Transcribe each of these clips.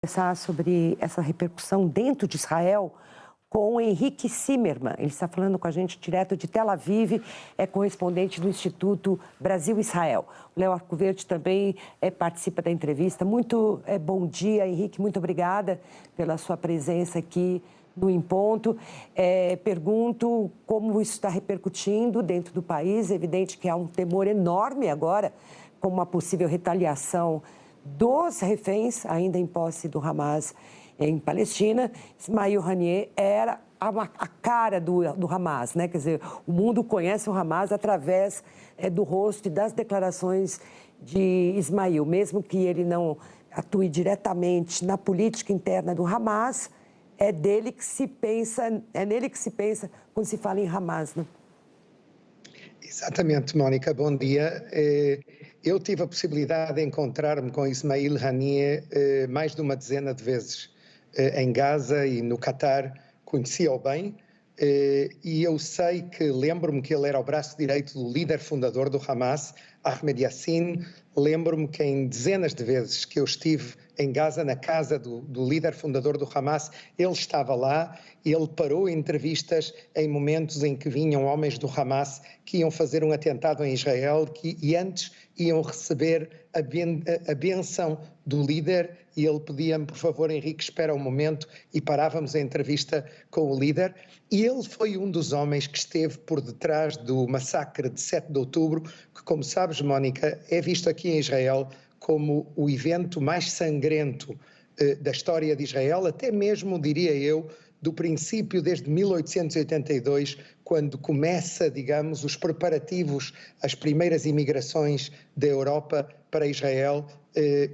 Conversar sobre essa repercussão dentro de Israel com o Henrique Zimmermann. Ele está falando com a gente direto de Tel Aviv, é correspondente do Instituto Brasil-Israel. O Léo Arcoverde também participa da entrevista. Muito bom dia, Henrique, muito obrigada pela sua presença aqui no Em Ponto. Pergunto como isso está repercutindo dentro do país. É evidente que há um temor enorme agora com uma possível retaliação dos reféns, ainda em posse do Hamas em Palestina. Ismail Haniyeh era a cara do Hamas, né? Quer dizer, o mundo conhece o Hamas através do rosto e das declarações de Ismail. Mesmo que ele não atue diretamente na política interna do Hamas, é nele que se pensa quando se fala em Hamas, né? Exatamente, Mónica, bom dia. Eu tive a possibilidade de encontrar-me com Ismail Haniyeh mais de uma dezena de vezes em Gaza e no Catar, conhecia-o bem, e eu sei que, lembro-me que ele era o braço direito do líder fundador do Hamas, Ahmed Yassin. Lembro-me que em dezenas de vezes que eu estive em Gaza, na casa do líder fundador do Hamas, ele estava lá e ele parou entrevistas em momentos em que vinham homens do Hamas que iam fazer um atentado em Israel e antes iam receber a bênção do líder, e ele pedia-me, por favor, Henrique, espera um momento, e parávamos a entrevista com o líder. E ele foi um dos homens que esteve por detrás do massacre de 7 de outubro, que, como sabes, Mónica, é visto aqui em Israel como o evento mais sangrento da história de Israel, até mesmo, diria eu, do princípio, desde 1882, quando começa, digamos, os preparativos, as primeiras imigrações da Europa para Israel,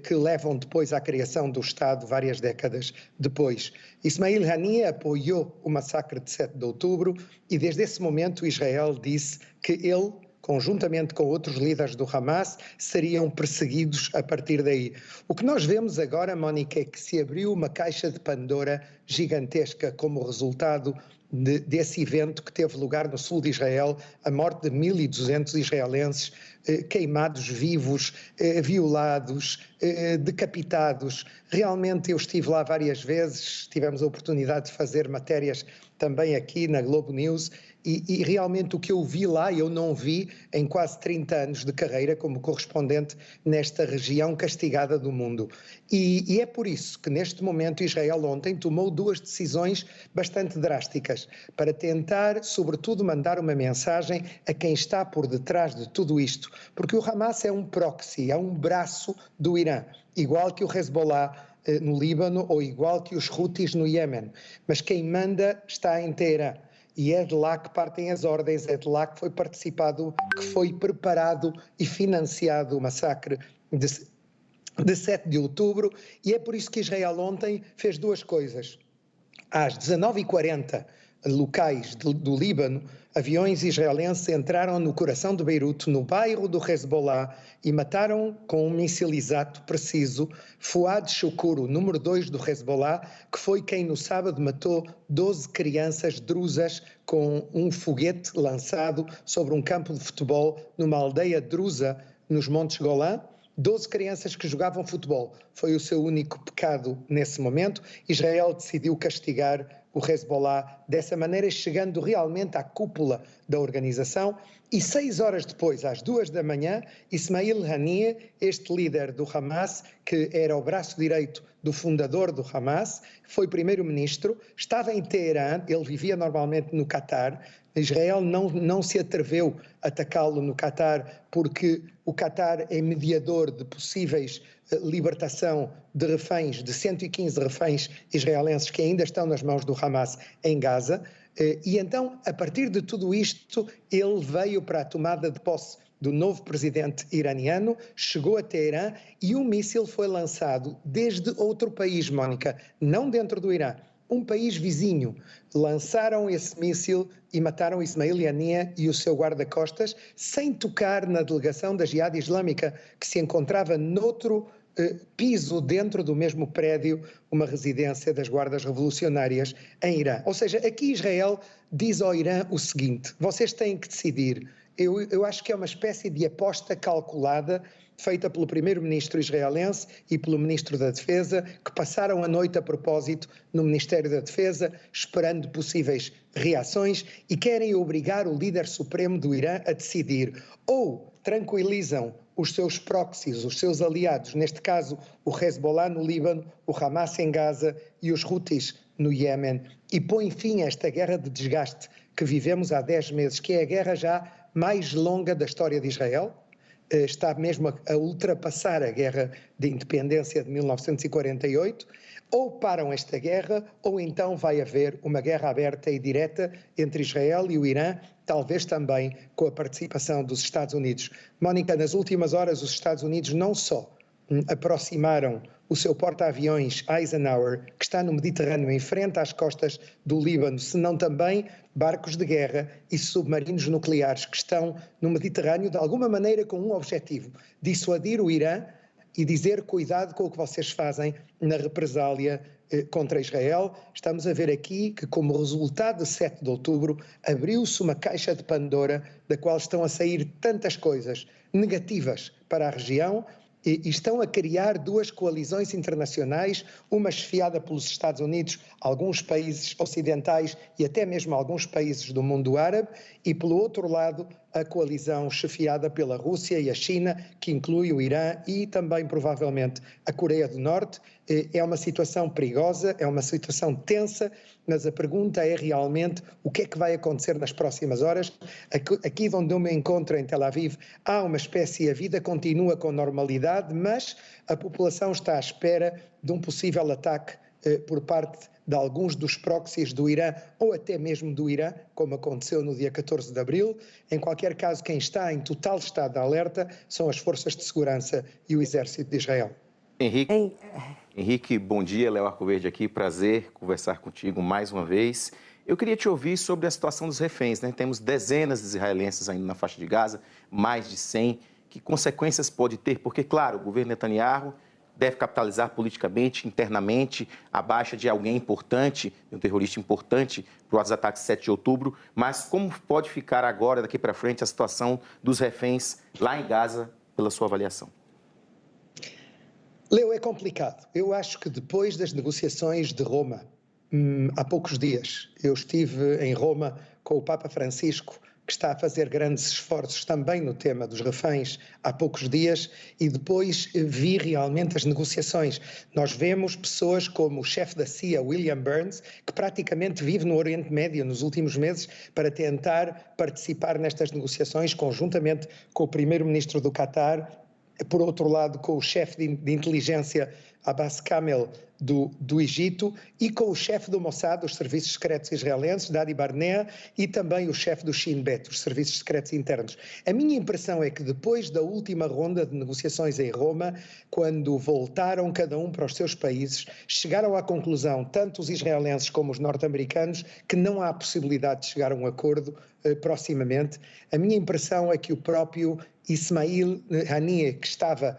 que levam depois à criação do Estado várias décadas depois. Ismail Haniyeh apoiou o massacre de 7 de outubro e desde esse momento Israel disse que ele, conjuntamente com outros líderes do Hamas, seriam perseguidos a partir daí. O que nós vemos agora, Mónica, é que se abriu uma caixa de Pandora gigantesca como resultado desse evento que teve lugar no sul de Israel, a morte de 1.200 israelenses queimados vivos, violados, decapitados. Realmente eu estive lá várias vezes, tivemos a oportunidade de fazer matérias também aqui na Globo News, e realmente o que eu vi lá, eu não vi em quase 30 anos de carreira como correspondente nesta região castigada do mundo. E é por isso que neste momento Israel ontem tomou duas decisões bastante drásticas para tentar, sobretudo, mandar uma mensagem a quem está por detrás de tudo isto, porque o Hamas é um proxy, é um braço do Irã, igual que o Hezbollah no Líbano ou igual que os Houthis no Iêmen, mas quem manda está em Teherã. E é de lá que partem as ordens, é de lá que foi participado, que foi preparado e financiado o massacre de 7 de outubro, e é por isso que Israel ontem fez duas coisas. Às 19h40, locais do Líbano, aviões israelenses entraram no coração de Beirute, no bairro do Hezbollah, e mataram com um míssil exato, preciso, Fouad Shukuru, o número 2 do Hezbollah, que foi quem no sábado matou 12 crianças druzas com um foguete lançado sobre um campo de futebol numa aldeia drusa nos Montes Golã. 12 crianças que jogavam futebol. Foi o seu único pecado nesse momento. Israel decidiu castigar o Hezbollah dessa maneira, chegando realmente à cúpula da organização. E 6 horas depois, às 2 da manhã, Ismail Haniyeh, este líder do Hamas, que era o braço direito do fundador do Hamas, foi primeiro-ministro, estava em Teherã, ele vivia normalmente no Catar. Israel não se atreveu a atacá-lo no Catar porque o Catar é mediador de possíveis libertação de reféns, de 115 reféns israelenses que ainda estão nas mãos do Hamas em Gaza. E então, a partir de tudo isto, ele veio para a tomada de posse do novo presidente iraniano, chegou a Teherã e um míssil foi lançado desde outro país, Mónica, não dentro do Irã. Um país vizinho. Lançaram esse míssil e mataram Ismail Haniyeh e o seu guarda-costas sem tocar na delegação da Jihad Islâmica, que se encontrava noutro piso dentro do mesmo prédio, uma residência das guardas revolucionárias em Irã. Ou seja, aqui Israel diz ao Irã o seguinte: vocês têm que decidir. Eu acho que é uma espécie de aposta calculada feita pelo primeiro-ministro israelense e pelo ministro da Defesa, que passaram a noite a propósito no Ministério da Defesa, esperando possíveis reações e querem obrigar o líder supremo do Irã a decidir ou tranquilizam os seus proxies, os seus aliados, neste caso o Hezbollah no Líbano, o Hamas em Gaza e os Houthis no Iémen, e põe fim a esta guerra de desgaste que vivemos há 10 meses, que é a guerra já mais longa da história de Israel, está mesmo a ultrapassar a guerra de independência de 1948, ou param esta guerra, ou então vai haver uma guerra aberta e direta entre Israel e o Irã, talvez também com a participação dos Estados Unidos. Mónica, nas últimas horas os Estados Unidos não só aproximaram o seu porta-aviões Eisenhower, que está no Mediterrâneo, em frente às costas do Líbano, senão também barcos de guerra e submarinos nucleares que estão no Mediterrâneo, de alguma maneira com um objetivo: dissuadir o Irã e dizer cuidado com o que vocês fazem na represália contra Israel. Estamos a ver aqui que, como resultado de 7 de outubro, abriu-se uma caixa de Pandora da qual estão a sair tantas coisas negativas para a região, e estão a criar duas coalizões internacionais, uma chefiada pelos Estados Unidos, alguns países ocidentais e até mesmo alguns países do mundo árabe, e pelo outro lado a coalizão chefiada pela Rússia e a China, que inclui o Irã e também provavelmente a Coreia do Norte. É uma situação perigosa, é uma situação tensa, mas a pergunta é realmente o que é que vai acontecer nas próximas horas. Aqui onde eu me encontro, em Tel Aviv, há uma espécie, a vida continua com normalidade, mas a população está à espera de um possível ataque por parte de alguns dos proxies do Irã ou até mesmo do Irã, como aconteceu no dia 14 de abril. Em qualquer caso, quem está em total estado de alerta são as forças de segurança e o exército de Israel. Henrique, bom dia, Léo Arcoverde aqui, prazer conversar contigo mais uma vez. Eu queria te ouvir sobre a situação dos reféns, né? Temos dezenas de israelenses ainda na faixa de Gaza, mais de 100. Que consequências pode ter? Porque, claro, o governo Netanyahu deve capitalizar politicamente, internamente, a baixa de alguém importante, de um terrorista importante, para os ataques de 7 de outubro, mas como pode ficar agora, daqui para frente, a situação dos reféns lá em Gaza, pela sua avaliação? Leo, é complicado. Eu acho que depois das negociações de Roma, há poucos dias, eu estive em Roma com o Papa Francisco, que está a fazer grandes esforços também no tema dos reféns há poucos dias, e depois vi realmente as negociações. Nós vemos pessoas como o chefe da CIA, William Burns, que praticamente vive no Oriente Médio nos últimos meses para tentar participar nestas negociações conjuntamente com o primeiro-ministro do Qatar, por outro lado com o chefe de inteligência Abbas Kamel do Egito e com o chefe do Mossad, dos serviços secretos israelenses, Dadi Barnea, e também o chefe do Shin Bet, os serviços secretos internos. A minha impressão é que depois da última ronda de negociações em Roma, quando voltaram cada um para os seus países, chegaram à conclusão, tanto os israelenses como os norte-americanos, que não há possibilidade de chegar a um acordo proximamente. A minha impressão é que o próprio Ismail Haniyeh, que estava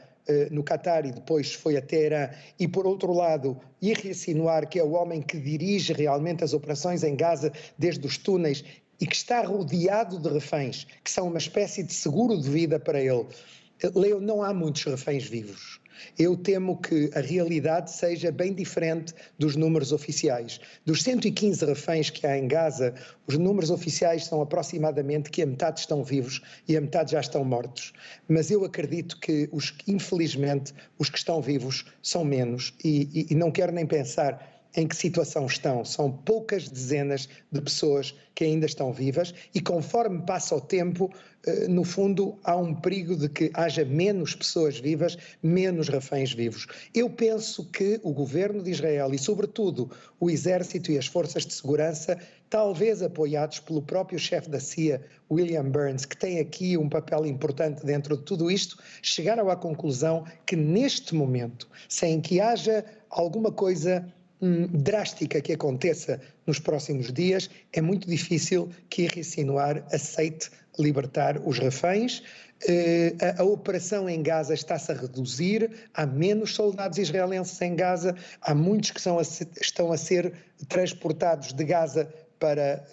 no Qatar e depois foi a Teherã, e por outro lado Yahya Sinwar, que é o homem que dirige realmente as operações em Gaza desde os túneis e que está rodeado de reféns, que são uma espécie de seguro de vida para ele. Leo, não há muitos reféns vivos. Eu temo que a realidade seja bem diferente dos números oficiais. Dos 115 reféns que há em Gaza, os números oficiais são aproximadamente que a metade estão vivos e a metade já estão mortos. Mas eu acredito que, infelizmente, os que estão vivos são menos e não quero nem pensar em que situação estão. São poucas dezenas de pessoas que ainda estão vivas e conforme passa o tempo, no fundo, há um perigo de que haja menos pessoas vivas, menos reféns vivos. Eu penso que o governo de Israel e, sobretudo, o exército e as forças de segurança, talvez apoiados pelo próprio chefe da CIA, William Burns, que tem aqui um papel importante dentro de tudo isto, chegaram à conclusão que neste momento, sem que haja alguma coisa drástica que aconteça nos próximos dias, é muito difícil que Yahya Sinwar aceite libertar os reféns. A operação em Gaza está-se a reduzir, há menos soldados israelenses em Gaza, há muitos que estão a ser transportados de Gaza para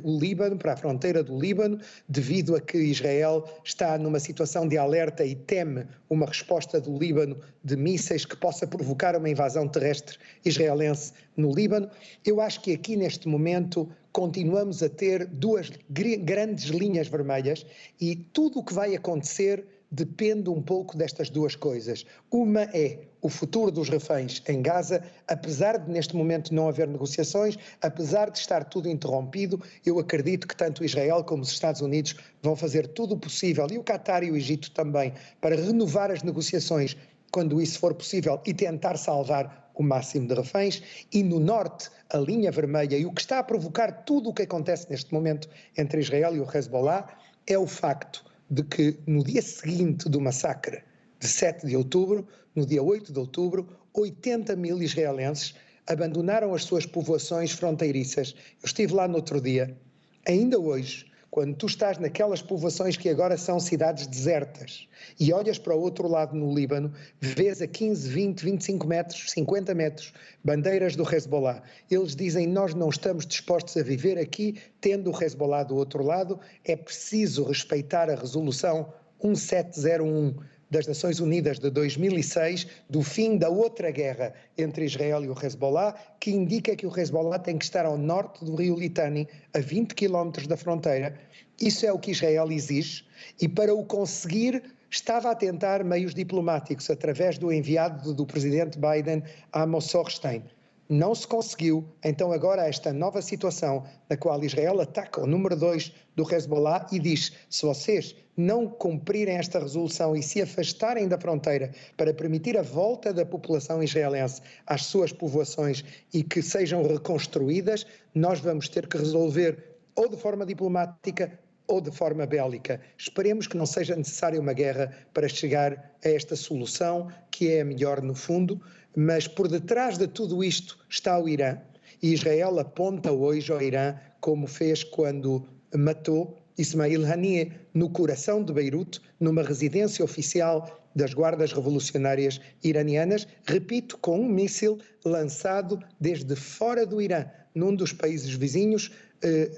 o Líbano, para a fronteira do Líbano, devido a que Israel está numa situação de alerta e teme uma resposta do Líbano de mísseis que possa provocar uma invasão terrestre israelense no Líbano. Eu acho que aqui neste momento continuamos a ter duas grandes linhas vermelhas e tudo o que vai acontecer depende um pouco destas duas coisas. Uma é o futuro dos reféns em Gaza, apesar de neste momento não haver negociações, apesar de estar tudo interrompido, eu acredito que tanto Israel como os Estados Unidos vão fazer tudo o possível, e o Qatar e o Egito também, para renovar as negociações quando isso for possível e tentar salvar o máximo de reféns. E no norte, a linha vermelha e o que está a provocar tudo o que acontece neste momento entre Israel e o Hezbollah é o facto de que no dia seguinte do massacre de 7 de outubro, no dia 8 de outubro, 80 mil israelenses abandonaram as suas povoações fronteiriças. Eu estive lá no outro dia. Ainda hoje, quando tu estás naquelas povoações que agora são cidades desertas e olhas para o outro lado no Líbano, vês a 15, 20, 25 metros, 50 metros, bandeiras do Hezbollah. Eles dizem, nós não estamos dispostos a viver aqui tendo o Hezbollah do outro lado, é preciso respeitar a resolução 1701 das Nações Unidas de 2006, do fim da outra guerra entre Israel e o Hezbollah, que indica que o Hezbollah tem que estar ao norte do rio Litani, a 20 quilómetros da fronteira. Isso é o que Israel exige e para o conseguir estava a tentar meios diplomáticos através do enviado do presidente Biden, Amos Hochstein. Não se conseguiu, então agora há esta nova situação na qual Israel ataca o número 2 do Hezbollah e diz, se vocês não cumprirem esta resolução e se afastarem da fronteira para permitir a volta da população israelense às suas povoações e que sejam reconstruídas, nós vamos ter que resolver ou de forma diplomática ou de forma bélica. Esperemos que não seja necessária uma guerra para chegar a esta solução, que é a melhor no fundo, mas por detrás de tudo isto está o Irã. E Israel aponta hoje ao Irã como fez quando matou Ismail Haniyeh no coração de Beirute, numa residência oficial das guardas revolucionárias iranianas, repito, com um míssil lançado desde fora do Irã, num dos países vizinhos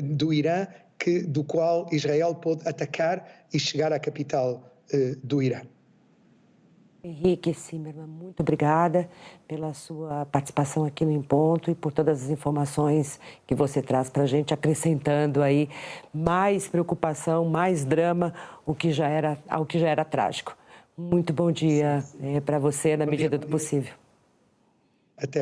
do Irã, do qual Israel pôde atacar e chegar à capital do Irã. Henrique Zimmermann, muito obrigada pela sua participação aqui no Em Ponto e por todas as informações que você traz para a gente, acrescentando aí mais preocupação, mais drama, ao que já era trágico. Muito bom dia para você, na medida do possível. Até